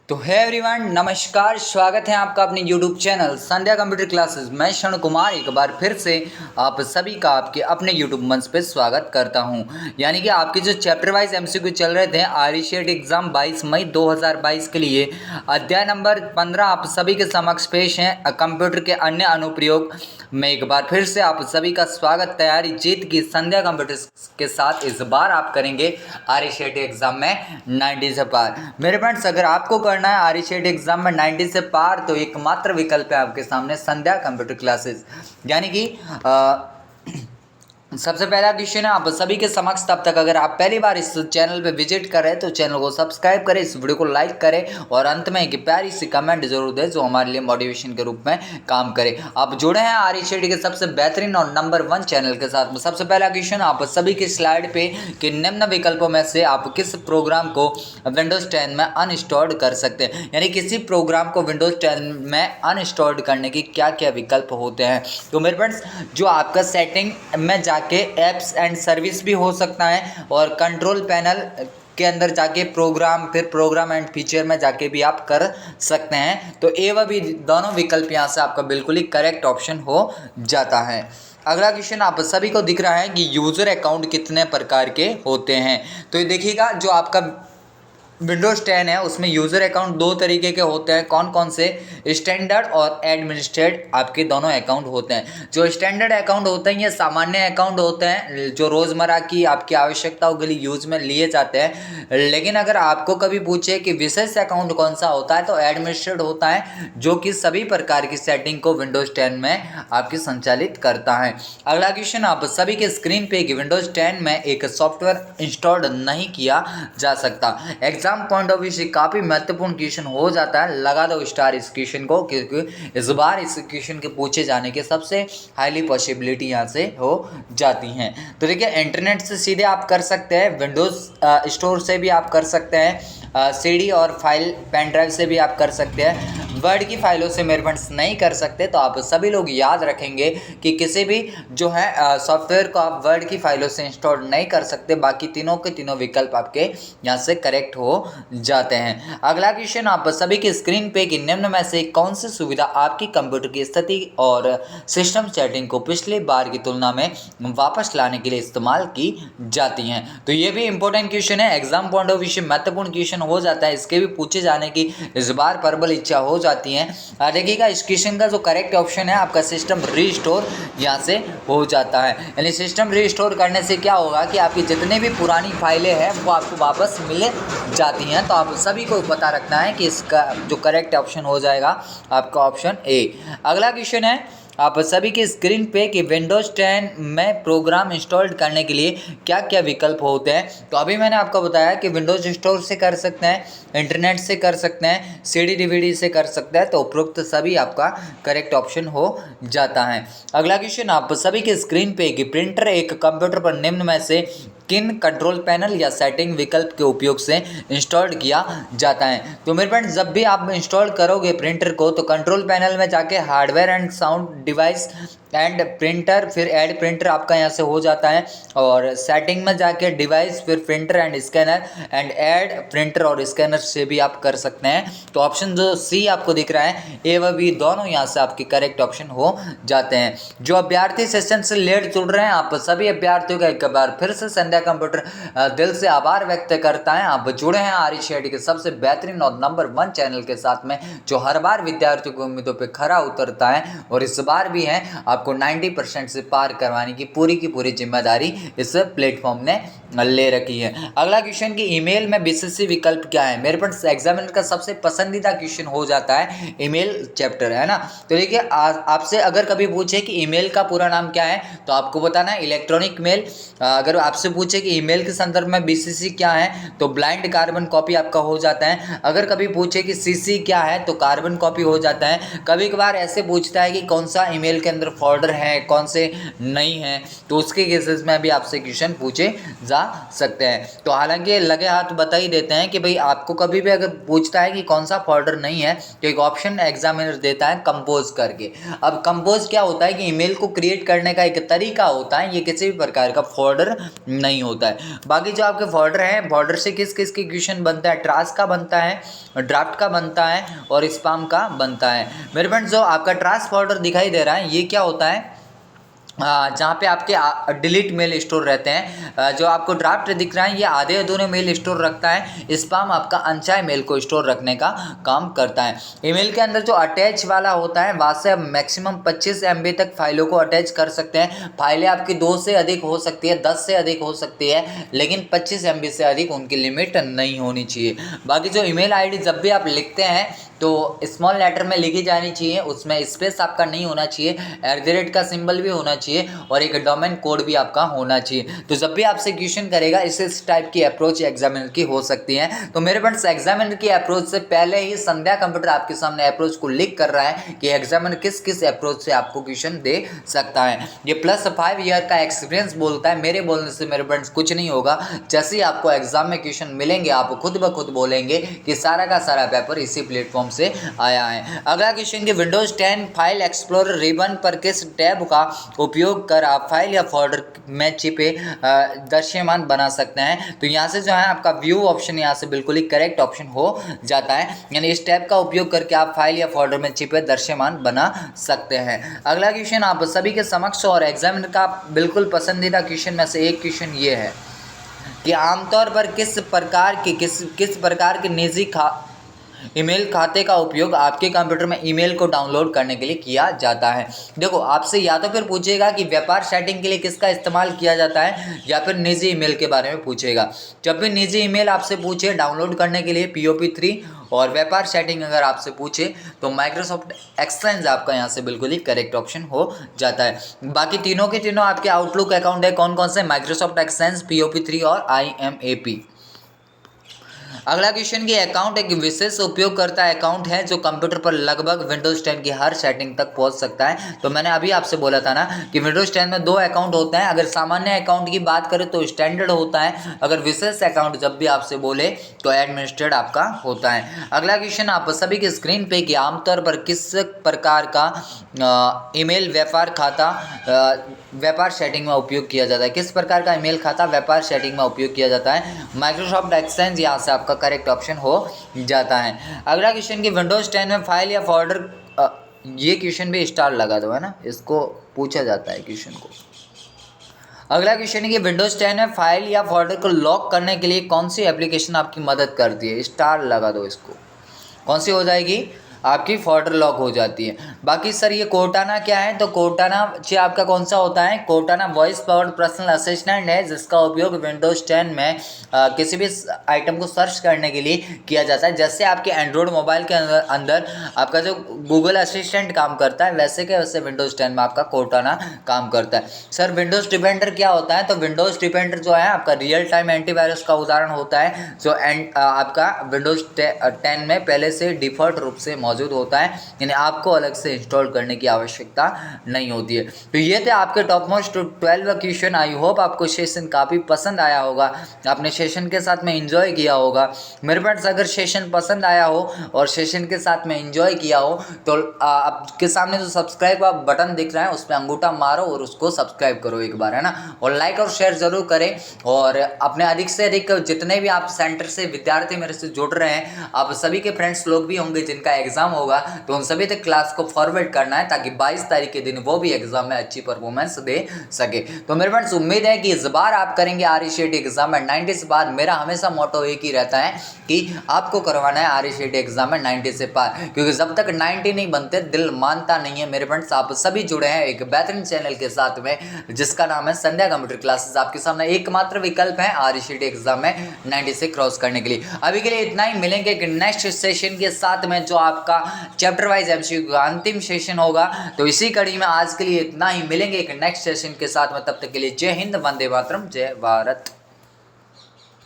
तो है एवरीवन, नमस्कार। स्वागत है आपका अपने YouTube चैनल संध्या कंप्यूटर क्लासेस। मैं क्षण कुमार एक बार फिर से आप सभी का आपके अपने YouTube मंच पे स्वागत करता हूं। यानी कि आपके जो चैप्टर वाइज MCQ चल रहे थे आरईसीएट एग्जाम 22 मई 2022 के लिए अध्याय नंबर 15 आप सभी के समक्ष पेश हैं। कंप्यूटर के अन्य अनुप्रयोग में एक बार फिर से आप सभी का स्वागत। तैयारी जीत की संध्या कंप्यूटर के साथ इस बार आप करेंगे आरईसीएट एग्जाम में 90 से पार। मेरे फ्रेंड्स, अगर आपको करना है आरईसीएट एग्जाम में 90 से पार तो एकमात्र विकल्प है आपके सामने संध्या कंप्यूटर क्लासेस। यानी कि सबसे पहला क्वेश्चन है आप सभी के समक्ष। तब तक अगर आप पहली बार इस चैनल पे विजिट कर रहे हैं तो चैनल को सब्सक्राइब करें, इस वीडियो को लाइक करें और अंत में एक प्यारी सी कमेंट जरूर दें जो हमारे लिए मोटिवेशन के रूप में काम करे। आप जुड़े हैं आरईसीएट के सबसे बेहतरीन और नंबर 1 चैनल के साथ। सबसे पहला क्वेश्चन आप सभी की स्लाइड पे कि निम्न विकल्पों में से आप किस प्रोग्राम को विंडोज 10 में अनइंस्टॉल्ड कर सकते हैं। यानी किसी प्रोग्राम को विंडोज 10 में अनइंस्टॉल्ड करने की क्या क्या विकल्प होते हैं। तो मेरे फ्रेंड्स, जो आपका सेटिंग में जाके एप्स एंड सर्विस भी हो सकता है और कंट्रोल पैनल के अंदर जाके प्रोग्राम एंड फीचर में जाके भी आप कर सकते हैं। तो ए व बी दोनों विकल्प यहाँ से आपका बिल्कुल ही करेक्ट ऑप्शन हो जाता है। अगला क्वेश्चन आप सभी को दिख रहा है कि यूजर अकाउंट कितने प्रकार के होते हैं। तो ये देखिएगा, जो आपका विंडोज 10 है उसमें यूज़र अकाउंट 2 तरीके के होते हैं। कौन कौन से? स्टैंडर्ड और एडमिनिस्ट्रेट आपके दोनों अकाउंट होते हैं। जो स्टैंडर्ड अकाउंट होते हैं ये सामान्य अकाउंट होते हैं जो रोज़मर्रा की आपकी आवश्यकताओं के लिए यूज़ में लिए जाते हैं। लेकिन अगर आपको कभी पूछे कि विशेष अकाउंट कौन सा होता है तो एडमिनिस्ट्रेट होता है, जो कि सभी प्रकार की सेटिंग को विंडोज 10 में आपकी संचालित करता है। अगला क्वेश्चन आप सभी के स्क्रीन पे कि विंडोज 10 में एक सॉफ्टवेयर इंस्टॉल्ड नहीं किया जा सकता। एग्जाम पॉइंट ऑफ व्यू से काफ़ी महत्वपूर्ण क्वेश्चन हो जाता है। लगा दो स्टार इस क्वेश्चन को, क्योंकि इस बार इस क्वेश्चन के पूछे जाने के सबसे हाईली पॉसिबिलिटी यहाँ से हो जाती हैं। तो देखिए, इंटरनेट से सीधे आप कर सकते हैं, विंडोज स्टोर से भी आप कर सकते हैं, सीडी और फाइल पेन ड्राइव से भी आप कर सकते हैं। वर्ड की फाइलों से मेरे फ्रेंड्स नहीं कर सकते। तो आप सभी लोग याद रखेंगे कि किसी भी जो है सॉफ्टवेयर को आप वर्ड की फाइलों से इंस्टॉल नहीं कर सकते। बाकी तीनों के तीनों विकल्प आपके यहाँ से करेक्ट हो जाते हैं। अगला क्वेश्चन आप सभी की स्क्रीन पे कि निम्न में से कौन सी सुविधा आपकी कंप्यूटर की स्थिति और सिस्टम सेटिंग को पिछली बार की तुलना में वापस लाने के लिए इस्तेमाल की जाती हैं। तो ये भी इंपॉर्टेंट क्वेश्चन है, एग्जाम पॉइंट ऑफ व्यू से महत्वपूर्ण क्वेश्चन हो जाता है। इसके भी पूछे जाने की इस बार प्रबल इच्छा हो जाती है। देखिएगा, इस क्वेश्चन का जो करेक्ट ऑप्शन है आपका सिस्टम रीस्टोर यहाँ से हो जाता है। यानी सिस्टम रीस्टोर करने से क्या होगा कि आपकी जितनी भी पुरानी फाइलें हैं वो आपको वापस मिल जाती हैं। तो आप सभी को पता रखना है कि इसका जो करेक्ट ऑप्शन हो जाएगा आपका ऑप्शन ए। अगला क्वेश्चन है आप सभी की स्क्रीन पे कि विंडोज 10 में प्रोग्राम इंस्टॉल करने के लिए क्या क्या विकल्प होते हैं। तो अभी मैंने आपको बताया कि विंडोज स्टोर से कर सकते हैं, इंटरनेट से कर सकते हैं, सीडी डीवीडी से कर सकते हैं। तो उपरोक्त सभी आपका करेक्ट ऑप्शन हो जाता है। अगला क्वेश्चन आप सभी की स्क्रीन पे कि प्रिंटर एक कंप्यूटर पर निम्न में से किन कंट्रोल पैनल या सेटिंग विकल्प के उपयोग से इंस्टॉल किया जाता है। तो मेरे फ्रेंड्स, जब भी आप इंस्टॉल करोगे प्रिंटर को तो कंट्रोल पैनल में जाके hardware and sound device and printer, फिर ऐड प्रिंटर आपका यहाँ से हो जाता है। और सेटिंग में जाके डिवाइस, फिर printer and scanner and add printer और स्कैनर से भी आप कर सकते हैं। तो ऑप्शन जो सी आपको दिख रहा है ए व बी दोनों यहाँ से आपके करेक्ट ऑप्शन हो जाते हैं। जो अभ्यर्थी सेशन से लेट जुड़ रहे हैं आप सभी अभ्यर्थियों का एक बार फिर से संध्या कंप्यूटर दिल से आभार व्यक्त करता है। आप जुड़े हैं आरईसीएट के सबसे बेहतरीन और नंबर 1 चैनल के साथ में, जो हर बार विद्यार्थियों की उम्मीदों पे खरा उतरता है और इस बार भी है आपको 90% से पार करवाने की पूरी जिम्मेदारी इस प्लेटफॉर्म ने ले रखी है। अगला क्वेश्चन कि ईमेल में बीसीसी विकल्प क्या है। मेरे पास एग्जामिनर का सबसे पसंदीदा क्वेश्चन हो जाता है ईमेल चैप्टर, है ना। तो देखिए, आपसे अगर कभी पूछे कि ईमेल का पूरा नाम क्या है तो आपको बताना है इलेक्ट्रॉनिक मेल। अगर आपसे पूछे कि ईमेल के संदर्भ में बीसीसी क्या है तो ब्लाइंड कार्बन कॉपी आपका हो जाता है। अगर कभी पूछे कि सीसी क्या है तो कार्बन कॉपी हो जाता है। कभी कभार ऐसे पूछता है कि कौन सा ईमेल के अंदर फोल्डर हैं, कौन से नहीं हैं, तो उसके केसेस में भी आपसे क्वेश्चन पूछे जा सकते हैं। तो हालांकि लगे हाथ बता ही देते हैं कि भाई आपको कभी भी अगर पूछता है कि कौन सा फोल्डर नहीं है तो एक ऑप्शन एग्जामिनर देता है कंपोज करके। अब कंपोज क्या होता है कि ईमेल को क्रिएट करने का एक तरीका होता है, ये किसी भी प्रकार का फोल्डर नहीं होता है। बाकी जो आपके फोल्डर हैं, फोल्डर से किस किस के क्वेश्चन बनता है, ट्रास का बनता है, ड्राफ्ट का बनता है और स्पैम का बनता है। मेरे फ्रेंड्स जो आपका ट्रास फोल्डर दिखाई दे रहा है ये क्या होता है, जहाँ पे आपके डिलीट मेल स्टोर रहते हैं। जो आपको ड्राफ्ट दिख रहा है ये आधे अधूरे मेल स्टोर रखता है, स्पैम आपका अनचाहे मेल को स्टोर रखने का काम करता है। ईमेल के अंदर जो अटैच वाला होता है वहाँ से आप मैक्सिमम 25 MB तक फाइलों को अटैच कर सकते हैं। फाइलें आपकी 2 से अधिक हो सकती है, 10 से अधिक हो सकती है, लेकिन 25 MB से अधिक उनकी लिमिट नहीं होनी चाहिए। बाकी जो ईमेल आईडी जब भी आप लिखते हैं तो स्मॉल लेटर में लिखी जानी चाहिए, उसमें स्पेस आपका नहीं होना चाहिए, @ का सिंबल भी होना चाहिए और एक डोमेन कोड भी आपका होना चाहिए। तो जब भी आपसे क्वेश्चन करेगा इस टाइप की अप्रोच एग्जामिनर की हो सकती है। तो मेरे फ्रेंड्स एग्जामिनर की अप्रोच से पहले ही संध्या कंप्यूटर आपके सामने अप्रोच को लिख कर रहा है कि एग्जामिनर किस किस अप्रोच से आपको क्वेश्चन दे सकता है। ये +5 ईयर का एक्सपीरियंस बोलता है, मेरे बोलने से मेरे फ्रेंड्स कुछ नहीं होगा। जैसे ही आपको एग्जाम में क्वेश्चन मिलेंगे आप खुद ब खुद बोलेंगे कि सारा का सारा पेपर इसी प्लेटफॉर्म से आया है। अगला क्वेश्चन कि विंडोज 10 फाइल एक्सप्लोरर रिबन पर किस टैब का उपयोग कर आप फाइल या फोल्डर में छिपे दृश्यमान बना सकते हैं। तो यहाँ से जो है आपका व्यू ऑप्शन यहाँ से बिल्कुल ही करेक्ट ऑप्शन हो जाता है, यानी इस टैब का उपयोग करके आप फाइल या फोल्डर में छिपे दृश्यमान बना सकते हैं। अगला क्वेश्चन आप सभी के समक्ष और एग्जामिनर का बिल्कुल पसंदीदा क्वेश्चन में से एक क्वेश्चन ये है कि आमतौर पर किस प्रकार के निजी ईमेल खाते का उपयोग आपके कंप्यूटर में ईमेल को डाउनलोड करने के लिए किया जाता है। देखो आपसे या तो फिर पूछेगा कि व्यापार सेटिंग के लिए किसका इस्तेमाल किया जाता है या फिर निजी ईमेल के बारे में पूछेगा। जब भी निजी ईमेल आपसे पूछे डाउनलोड करने के लिए POP3 और व्यापार सेटिंग अगर आपसे पूछे तो माइक्रोसॉफ्ट एक्सचेंज आपका यहाँ से बिल्कुल ही करेक्ट ऑप्शन हो जाता है। बाकी तीनों के तीनों आपके आउटलुक अकाउंट है, कौन कौन से, माइक्रोसॉफ्ट एक्सचेंज, POP3 और IMAP। अगला क्वेश्चन की अकाउंट एक विशेष उपयोगकर्ता अकाउंट है जो कंप्यूटर पर लगभग विंडोज 10 की हर सेटिंग तक पहुंच सकता है। तो मैंने अभी आपसे बोला था ना कि विंडोज 10 में 2 अकाउंट होते हैं। अगर सामान्य अकाउंट की बात करें तो स्टैंडर्ड होता है, अगर विशेष अकाउंट जब भी आपसे बोले तो एडमिनिस्ट्रेड आपका होता है। अगला क्वेश्चन आप सभी के स्क्रीन पे कि आमतौर पर किस प्रकार का ईमेल व्यापार सेटिंग में उपयोग किया जाता है, किस प्रकार का ईमेल खाता व्यापार सेटिंग में उपयोग किया जाता है। माइक्रोसॉफ्ट एक्सचेंज यहाँ से आपका करेक्ट ऑप्शन हो जाता है। अगला क्वेश्चन कि विंडोज 10 में फाइल या फोल्डर, ये क्वेश्चन भी स्टार लगा दो है ना, इसको पूछा जाता है क्वेश्चन को। अगला क्वेश्चन है कि विंडोज 10 में फाइल या फोल्डर को लॉक करने के लिए कौन सी एप्लीकेशन आपकी मदद करती है, स्टार लगा दो इसको। कौन सी हो जाएगी, आपकी फोल्डर लॉक हो जाती है। बाकी सर ये कोर्टाना क्या है, तो कोर्टाना आपका कौन सा होता है, Cortana voice powered personal assistant है जिसका उपयोग विंडोज 10 में किसी भी आइटम को सर्च करने के लिए किया जाता है। जैसे आपके एंड्रॉयड मोबाइल के अंदर आपका जो गूगल असिस्टेंट काम करता है वैसे के वैसे विंडोज 10 में आपका कोर्टाना काम करता है। सर विंडोज डिफेंडर क्या होता है, तो विंडोज डिफेंडर जो है आपका रियल टाइम एंटीवायरस का उदाहरण होता है जो आपका विंडोज 10 में पहले से डिफॉल्ट रूप से मौजूद होता है, यानी आपको अलग से इंस्टॉल करने की आवश्यकता नहीं होती है। तो ये थे आपके top most 12 question. I hope आपको सेशन काफ़ी पसंद आया होगा, आपने सेशन के साथ में एंजॉय किया होगा। मेरे फ्रेंड्स अगर सेशन पसंद आया हो और सेशन के साथ में एंजॉय किया हो तो आपके सामने जो सब्सक्राइब का बटन दिख रहा है उस पर अंगूठा मारो और उसको सब्सक्राइब करो एक बार, है ना, और लाइक और शेयर जरूर करें। और अपने अधिक से अधिक जितने भी आप सेंटर से विद्यार्थी मेरे से जुड़ रहे हैं, आप सभी के फ्रेंड्स लोग भी होंगे जिनका एग्जाम होगा, तो उन सभी तक क्लास को फॉरवर्ड करना है ताकि 22 तारीख के दिन वो भी एग्जाम में अच्छी परफॉर्मेंस दे सके। तो मेरे फ्रेंड्स उम्मीद है कि इस बार आप करेंगे RE एग्जाम में 90 से पार। मेरा हमेशा मोटो एक ही रहता है कि आपको करवाना है RE एग्जाम में 90 से पार, क्योंकि जब तक 90 नहीं बनते दिल मानता नहीं है। मेरे फ्रेंड्स आप सभी जुड़े हैं एक बेहतरीन चैनल के साथ में जिसका नाम है संध्या कंप्यूटर क्लासेस। आपके सामने एकमात्र विकल्प है RE एग्जाम में 90 से क्रॉस करने के लिए। अभी के लिए इतना ही, मिलेंगे एक नेक्स्ट सेशन के साथ में जो आपका चैप्टर वाइज MCQ का अंतिम सेशन होगा। तो इसी कड़ी में आज के लिए इतना ही, मिलेंगे एक नेक्स्ट सेशन के साथ में, तब तक के लिए जय हिंद, वंदे मातरम, जय भारत।